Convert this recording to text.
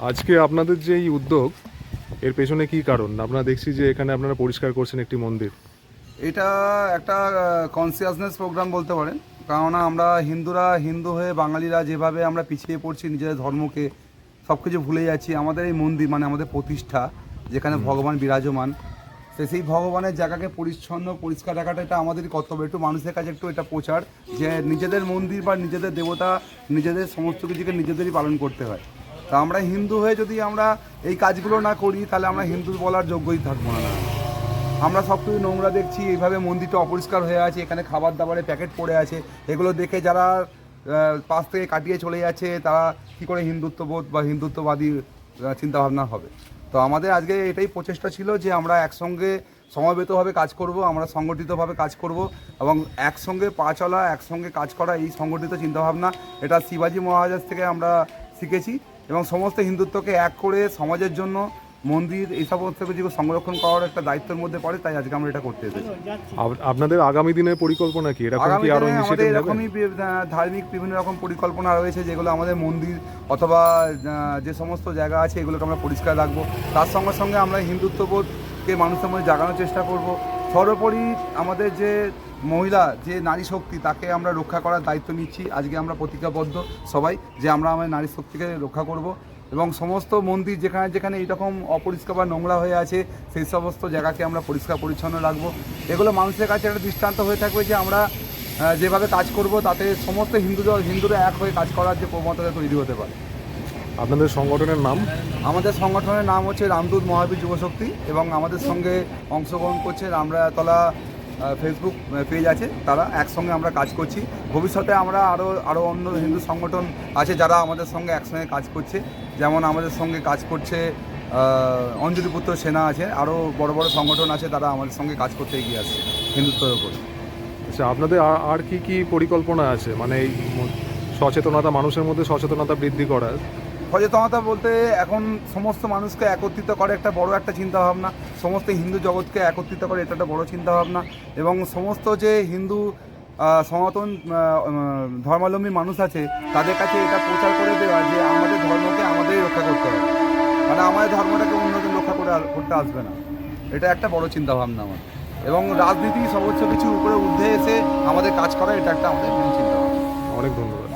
আজকে আপনাদের যে এই উদ্যোগ, এর পেছনে কি কারণ? আপনারা দেখছি যে এখানে আপনারা পরিষ্কার করছেন একটি মন্দির। এটা একটা কনসিয়াসনেস প্রোগ্রাম বলতে পারেন। কেননা আমরা হিন্দুরা, হিন্দু হয়ে বাঙালিরা যেভাবে আমরা পিছিয়ে পড়ছি নিজেদের ধর্মকে, সব কিছু ভুলে যাচ্ছি। আমাদের এই মন্দির মানে আমাদের প্রতিষ্ঠা, যেখানে ভগবান বিরাজমান, সেই ভগবানের জায়গাকে পরিচ্ছন্ন পরিষ্কার রাখাটা এটা আমাদেরই কর্তব্য। একটু মানুষের কাছে একটু এটা প্রচার যে নিজেদের মন্দির বা নিজেদের দেবতা, নিজেদের সমস্ত কিছুকে নিজেদেরই পালন করতে হয়। তা আমরা হিন্দু হয়ে যদি আমরা এই কাজগুলো না করি, তাহলে আমরা হিন্দু বলার যোগ্যই থাকবো না। আমরা সব কিছু নোংরা দেখছি, এইভাবে মন্দিরটা অপরিষ্কার হয়ে আছে, এখানে খাবার দাবারের প্যাকেট পড়ে আছে। এগুলো দেখে যারা পাশ থেকে কাটিয়ে চলে যাচ্ছে, তারা কী করে হিন্দুত্ববোধ বা হিন্দুত্ববাদী চিন্তাভাবনা হবে। তো আমাদের আজকে এটাই প্রচেষ্টা ছিল যে আমরা একসঙ্গে সমবেতভাবে কাজ করব, আমরা সংগঠিতভাবে কাজ করব এবং একসঙ্গে পা চলা, একসঙ্গে কাজ করা, এই সংগঠিত চিন্তাভাবনা এটা শিবাজি মহারাজ থেকে আমরা শিখেছি এবং সমস্ত হিন্দুত্বকে এক করে সমাজের জন্য মন্দির এই সমস্ত কিছু সংরক্ষণ করার একটা দায়িত্বের মধ্যে পড়ে। তাই আজকে আমরা এটা করতে এসেছি। আপনাদের আগামী দিনের পরিকল্পনা কি? এরকম কি আরো আমাদের ইনিশিয়েটিভ নেবেন? এরকমই ধার্মিক বিভিন্ন রকম পরিকল্পনা রয়েছে, যেগুলো আমাদের মন্দির অথবা যে সমস্ত জায়গা আছে এগুলোকে আমরা পরিষ্কার রাখবো। তার সঙ্গে সঙ্গে আমরা হিন্দুত্ববোধকে মানুষের মধ্যে জাগানোর চেষ্টা করব। সর্বোপরি আমাদের যে মহিলা, যে নারী শক্তি, তাকে আমরা রক্ষা করার দায়িত্ব নিচ্ছি। আজকে আমরা প্রতিজ্ঞাবদ্ধ সবাই যে আমরা আমাদের নারী শক্তিকে রক্ষা করব এবং সমস্ত মন্দির যেখানে যেখানে এইরকম অপরিষ্কার বা নোংরা হয়ে আছে, সেই সমস্ত জায়গাকে আমরা পরিষ্কার পরিচ্ছন্ন রাখবো। এগুলো মানুষের কাছে একটা দৃষ্টান্ত হয়ে থাকবে যে আমরা যেভাবে কাজ করব তাতে সমস্ত হিন্দুরা এক হয়ে কাজ করার যে প্রবণতা তৈরি হতে পারে। আপনাদের সংগঠনের নাম? আমাদের সংগঠনের নাম হচ্ছে রামদূত মহাবীর যুবশক্তি এবং আমাদের সঙ্গে অংশগ্রহণ করছে রামরায়াতলা ফেসবুক পেজ আছে, তারা একসঙ্গে আমরা কাজ করছি। ভবিষ্যতে আমরা আরও অন্য হিন্দু সংগঠন আছে যারা আমাদের সঙ্গে একসঙ্গে কাজ করছে, যেমন আমাদের সঙ্গে কাজ করছে অঞ্জলিপুত্র সেনা আছে, আরও বড় বড় সংগঠন আছে, তারা আমাদের সঙ্গে কাজ করতে এগিয়ে আসছে হিন্দুত্বের ওপর। আচ্ছা, আপনাদের আর কি কি পরিকল্পনা আছে, মানে এই সচেতনতা, মানুষের মধ্যে সচেতনতা বৃদ্ধি করার? সচেতনতা বলতে এখন সমস্ত মানুষকে একত্রিত করে একটা বড় একটা চিন্তাভাবনা, সমস্ত হিন্দু জগৎকে একত্রিত করে এটা একটা বড় চিন্তাভাবনা এবং সমস্ত যে হিন্দু সনাতন ধর্মাবলম্বী মানুষ আছে তাদের কাছে এটা প্রচার করে দেওয়া যে আমাদের ধর্মকে আমাদেরই রক্ষা করতে হবে, মানে আমাদের ধর্মটাকে অন্যজন রক্ষা করতে আসবে না। এটা একটা বড় চিন্তাভাবনা আমার, এবং রাজনীতি সর্বোচ্চ কিছুর উপরে ঊর্ধ্বে এসে আমাদের কাজ করা, এটা একটা আমাদের মেন চিন্তাভাবনা। অনেক ধন্যবাদ।